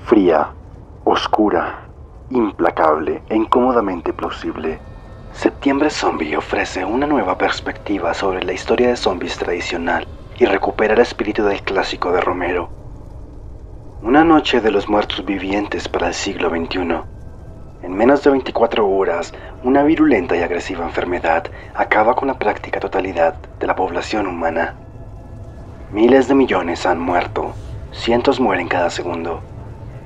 Fría, oscura, implacable e incómodamente plausible. Septiembre Zombie ofrece una nueva perspectiva sobre la historia de zombies tradicional y recupera el espíritu del clásico de Romero. Una noche de los muertos vivientes para el siglo XXI. En menos de 24 horas, una virulenta y agresiva enfermedad acaba con la práctica totalidad de la población humana. Miles de millones han muerto, cientos mueren cada segundo.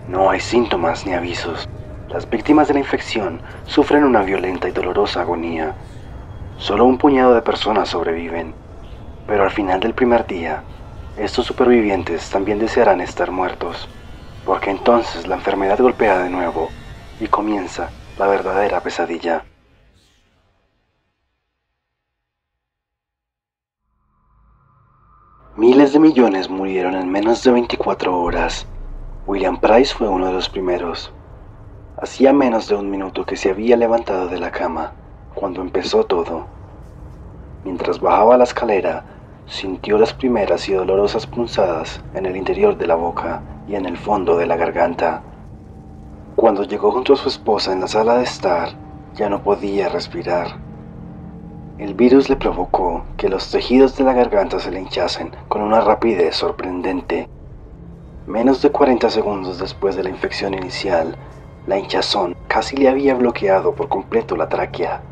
No hay síntomas ni avisos. Las víctimas de la infección sufren una violenta y dolorosa agonía. Solo un puñado de personas sobreviven, pero al final del primer día, estos supervivientes también desearán estar muertos, porque entonces la enfermedad golpea de nuevo y comienza la verdadera pesadilla. Miles de millones murieron en menos de 24 horas. William Price fue uno de los primeros. Hacía menos de un minuto que se había levantado de la cama, cuando empezó todo. Mientras bajaba la escalera, sintió las primeras y dolorosas punzadas en el interior de la boca y en el fondo de la garganta. Cuando llegó junto a su esposa en la sala de estar, ya no podía respirar. El virus le provocó que los tejidos de la garganta se le hinchasen con una rapidez sorprendente. Menos de 40 segundos después de la infección inicial, la hinchazón casi le había bloqueado por completo la tráquea.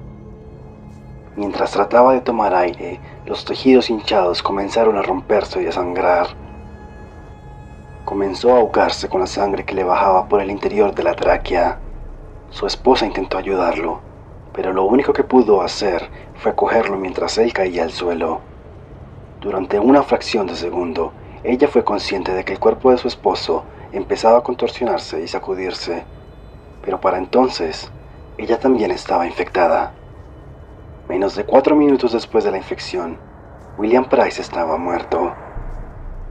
Mientras trataba de tomar aire, los tejidos hinchados comenzaron a romperse y a sangrar. Comenzó a ahogarse con la sangre que le bajaba por el interior de la tráquea. Su esposa intentó ayudarlo, pero lo único que pudo hacer fue cogerlo mientras él caía al suelo. Durante una fracción de segundo, ella fue consciente de que el cuerpo de su esposo empezaba a contorsionarse y sacudirse, pero para entonces, ella también estaba infectada. Menos de 4 minutos después de la infección, William Price estaba muerto.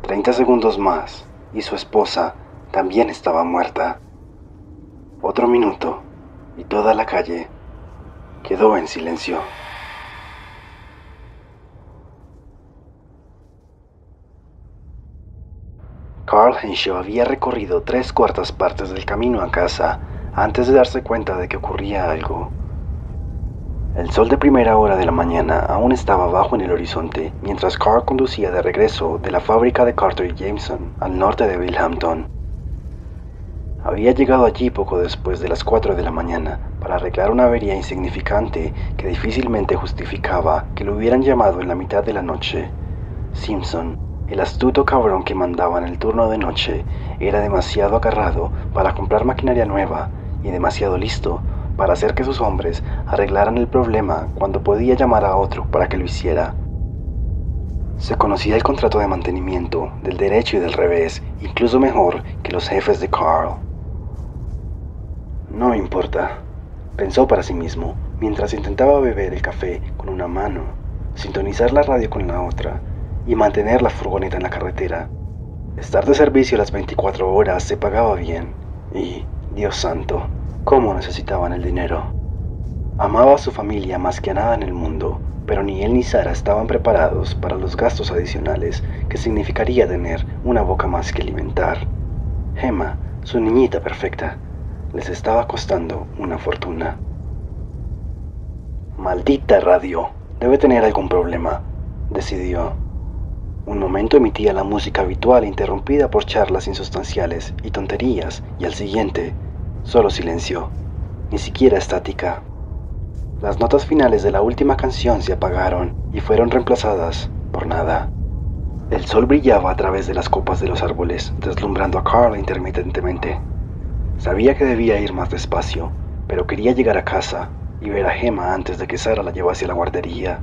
30 segundos más, y su esposa también estaba muerta. Otro minuto, y toda la calle quedó en silencio. Carl Henshaw había recorrido 3/4 partes del camino a casa antes de darse cuenta de que ocurría algo. El sol de primera hora de la mañana aún estaba bajo en el horizonte mientras Carl conducía de regreso de la fábrica de Carter y Jameson al norte de Billhampton. Había llegado allí poco después de las 4 de la mañana para arreglar una avería insignificante que difícilmente justificaba que lo hubieran llamado en la mitad de la noche. Simpson, el astuto cabrón que mandaba en el turno de noche, era demasiado agarrado para comprar maquinaria nueva y demasiado listo para hacer que sus hombres arreglaran el problema cuando podía llamar a otro para que lo hiciera. Se conocía el contrato de mantenimiento del derecho y del revés, incluso mejor que los jefes de Carl. No importa, pensó para sí mismo, mientras intentaba beber el café con una mano, sintonizar la radio con la otra y mantener la furgoneta en la carretera. Estar de servicio las 24 horas se pagaba bien y, Dios santo, cómo necesitaban el dinero. Amaba a su familia más que a nada en el mundo, pero ni él ni Sara estaban preparados para los gastos adicionales que significaría tener una boca más que alimentar. Gemma, su niñita perfecta, les estaba costando una fortuna. Maldita radio, debe tener algún problema, decidió. Un momento emitía la música habitual interrumpida por charlas insustanciales y tonterías, y al siguiente, solo silencio, ni siquiera estática. Las notas finales de la última canción se apagaron y fueron reemplazadas por nada. El sol brillaba a través de las copas de los árboles, deslumbrando a Carl intermitentemente. Sabía que debía ir más despacio, pero quería llegar a casa y ver a Gemma antes de que Sara la llevase a la guardería.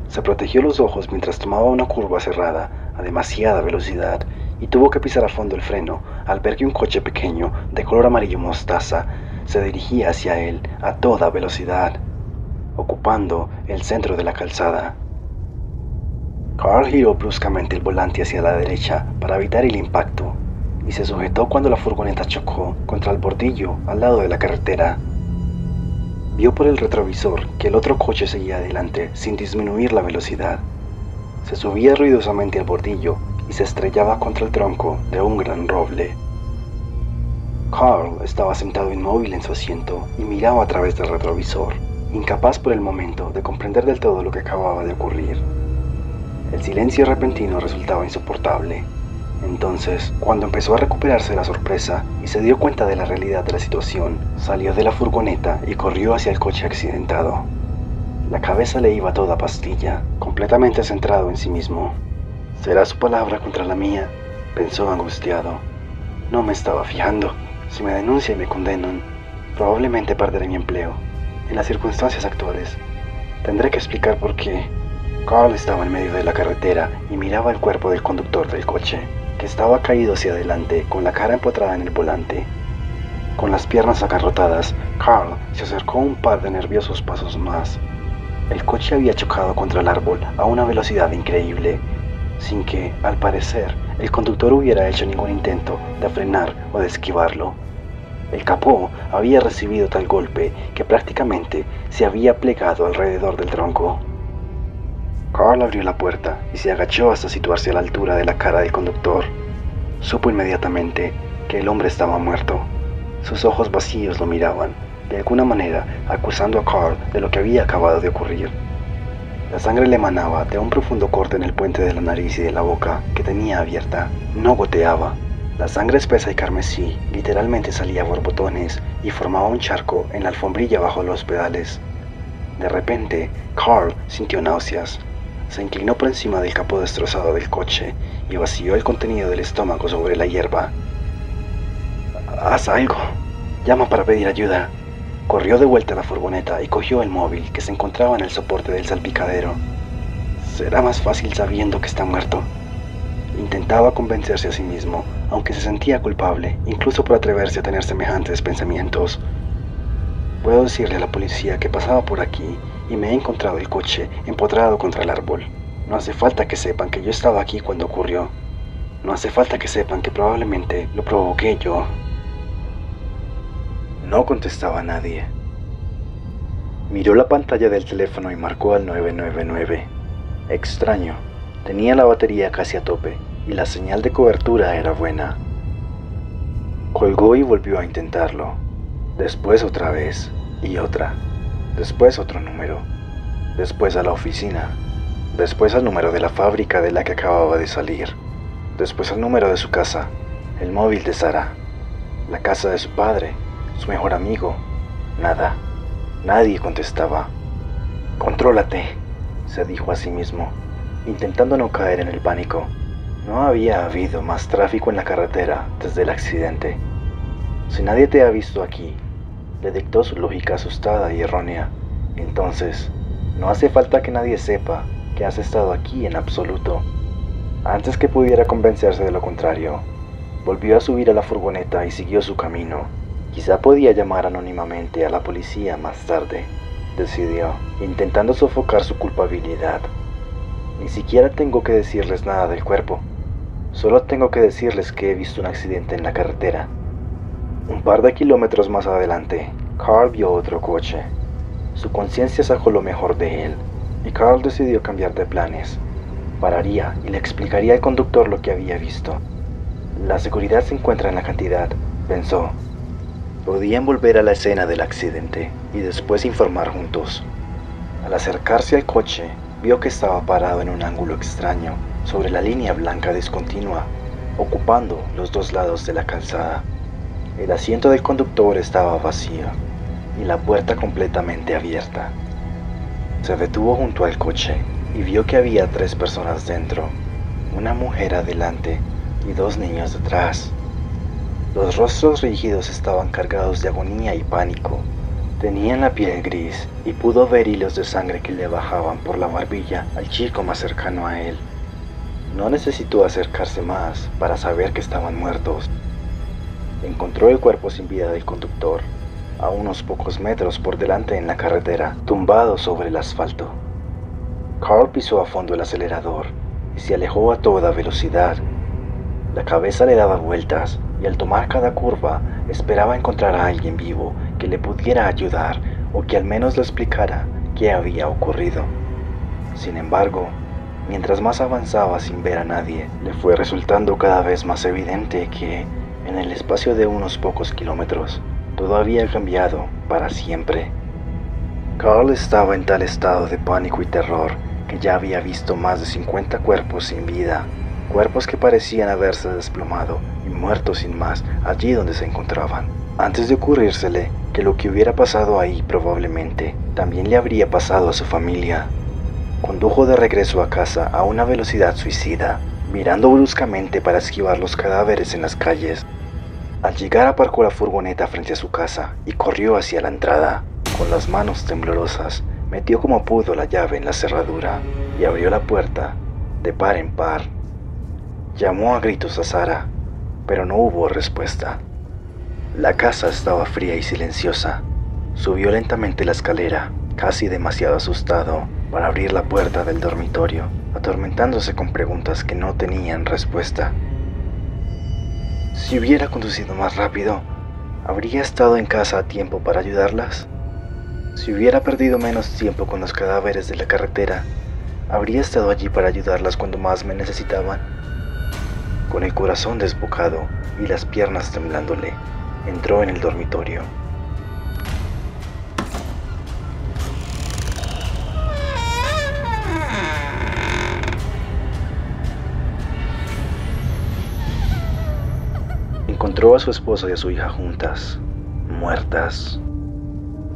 Se protegió los ojos mientras tomaba una curva cerrada a demasiada velocidad y tuvo que pisar a fondo el freno al ver que un coche pequeño de color amarillo mostaza se dirigía hacia él a toda velocidad, ocupando el centro de la calzada. Carl giró bruscamente el volante hacia la derecha para evitar el impacto y se sujetó cuando la furgoneta chocó contra el bordillo al lado de la carretera. Vio por el retrovisor que el otro coche seguía adelante sin disminuir la velocidad. Se subía ruidosamente al bordillo y se estrellaba contra el tronco de un gran roble. Carl estaba sentado inmóvil en su asiento y miraba a través del retrovisor, incapaz por el momento de comprender del todo lo que acababa de ocurrir. El silencio repentino resultaba insoportable. Entonces, cuando empezó a recuperarse la sorpresa y se dio cuenta de la realidad de la situación, salió de la furgoneta y corrió hacia el coche accidentado. La cabeza le iba toda pastilla, completamente centrado en sí mismo. ¿Será su palabra contra la mía?, pensó angustiado. No me estaba fijando. Si me denuncian y me condenan, probablemente perderé mi empleo. En las circunstancias actuales, tendré que explicar por qué. Carl estaba en medio de la carretera y miraba el cuerpo del conductor del coche, que estaba caído hacia adelante con la cara empotrada en el volante. Con las piernas agarrotadas, Carl se acercó un par de nerviosos pasos más. El coche había chocado contra el árbol a una velocidad increíble, sin que, al parecer, el conductor hubiera hecho ningún intento de frenar o de esquivarlo. El capó había recibido tal golpe que prácticamente se había plegado alrededor del tronco. Carl abrió la puerta y se agachó hasta situarse a la altura de la cara del conductor. Supo inmediatamente que el hombre estaba muerto. Sus ojos vacíos lo miraban, de alguna manera acusando a Carl de lo que había acabado de ocurrir. La sangre le emanaba de un profundo corte en el puente de la nariz y de la boca que tenía abierta. No goteaba. La sangre espesa y carmesí literalmente salía a borbotones y formaba un charco en la alfombrilla bajo los pedales. De repente, Carl sintió náuseas. Se inclinó por encima del capó destrozado del coche y vació el contenido del estómago sobre la hierba. «Haz algo. Llama para pedir ayuda». Corrió de vuelta a la furgoneta y cogió el móvil que se encontraba en el soporte del salpicadero. «Será más fácil sabiendo que está muerto». Intentaba convencerse a sí mismo, aunque se sentía culpable, incluso por atreverse a tener semejantes pensamientos. «Puedo decirle a la policía que pasaba por aquí y me he encontrado el coche empotrado contra el árbol. No hace falta que sepan que yo estaba aquí cuando ocurrió. No hace falta que sepan que probablemente lo provoqué yo». No contestaba nadie. Miró la pantalla del teléfono y marcó al 999. Extraño, tenía la batería casi a tope y la señal de cobertura era buena. Colgó y volvió a intentarlo. Después otra vez y otra. Después otro número. Después a la oficina. Después al número de la fábrica de la que acababa de salir. Después al número de su casa, el móvil de Sara, la casa de su padre, su mejor amigo. Nada. Nadie contestaba. «Contrólate», se dijo a sí mismo, intentando no caer en el pánico. No había habido más tráfico en la carretera desde el accidente. «Si nadie te ha visto aquí», le dictó su lógica asustada y errónea, «entonces, no hace falta que nadie sepa que has estado aquí en absoluto». Antes que pudiera convencerse de lo contrario, volvió a subir a la furgoneta y siguió su camino. Quizá podía llamar anónimamente a la policía más tarde, decidió, intentando sofocar su culpabilidad. Ni siquiera tengo que decirles nada del cuerpo. Solo tengo que decirles que he visto un accidente en la carretera. Un par de kilómetros más adelante, Carl vio otro coche. Su conciencia sacó lo mejor de él, y Carl decidió cambiar de planes. Pararía y le explicaría al conductor lo que había visto. La seguridad se encuentra en la cantidad, pensó. Podían volver a la escena del accidente y después informar juntos. Al acercarse al coche, vio que estaba parado en un ángulo extraño, sobre la línea blanca discontinua, ocupando los dos lados de la calzada. El asiento del conductor estaba vacío y la puerta completamente abierta. Se detuvo junto al coche y vio que había 3 personas dentro, una mujer adelante y 2 niños detrás. Los rostros rígidos estaban cargados de agonía y pánico. Tenían la piel gris y pudo ver hilos de sangre que le bajaban por la barbilla al chico más cercano a él. No necesitó acercarse más para saber que estaban muertos. Encontró el cuerpo sin vida del conductor, a unos pocos metros por delante en la carretera, tumbado sobre el asfalto. Carl pisó a fondo el acelerador y se alejó a toda velocidad. La cabeza le daba vueltas y al tomar cada curva esperaba encontrar a alguien vivo que le pudiera ayudar o que al menos le explicara qué había ocurrido. Sin embargo, mientras más avanzaba sin ver a nadie, le fue resultando cada vez más evidente que, En el espacio de unos pocos kilómetros, todo había cambiado para siempre. Carl estaba en tal estado de pánico y terror que ya había visto más de 50 cuerpos sin vida, cuerpos que parecían haberse desplomado y muertos sin más allí donde se encontraban. Antes de ocurrírsele que lo que hubiera pasado ahí probablemente también le habría pasado a su familia, condujo de regreso a casa a una velocidad suicida, mirando bruscamente para esquivar los cadáveres en las calles. Al llegar aparcó la furgoneta frente a su casa y corrió hacia la entrada. Con las manos temblorosas, metió como pudo la llave en la cerradura y abrió la puerta de par en par. Llamó a gritos a Sara, pero no hubo respuesta. La casa estaba fría y silenciosa. Subió lentamente la escalera, casi demasiado asustado para abrir la puerta del dormitorio, atormentándose con preguntas que no tenían respuesta. Si hubiera conducido más rápido, ¿habría estado en casa a tiempo para ayudarlas? Si hubiera perdido menos tiempo con los cadáveres de la carretera, ¿habría estado allí para ayudarlas cuando más me necesitaban? Con el corazón desbocado y las piernas temblándole, entró en el dormitorio. Encontró a su esposa y a su hija juntas, muertas.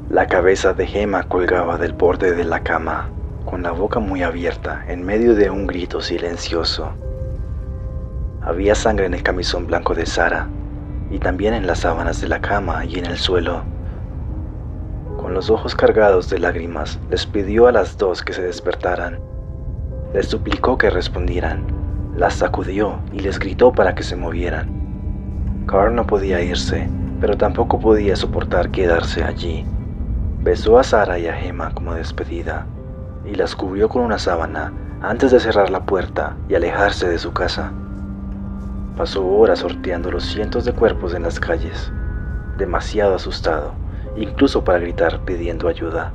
La cabeza de Gemma colgaba del borde de la cama, con la boca muy abierta en medio de un grito silencioso. Había sangre en el camisón blanco de Sara y también en las sábanas de la cama y en el suelo. Con los ojos cargados de lágrimas, les pidió a las dos que se despertaran. Les suplicó que respondieran, las sacudió y les gritó para que se movieran. Carl no podía irse, pero tampoco podía soportar quedarse allí. Besó a Sara y a Gemma como despedida y las cubrió con una sábana antes de cerrar la puerta y alejarse de su casa. Pasó horas sorteando los cientos de cuerpos en las calles, demasiado asustado, incluso para gritar pidiendo ayuda.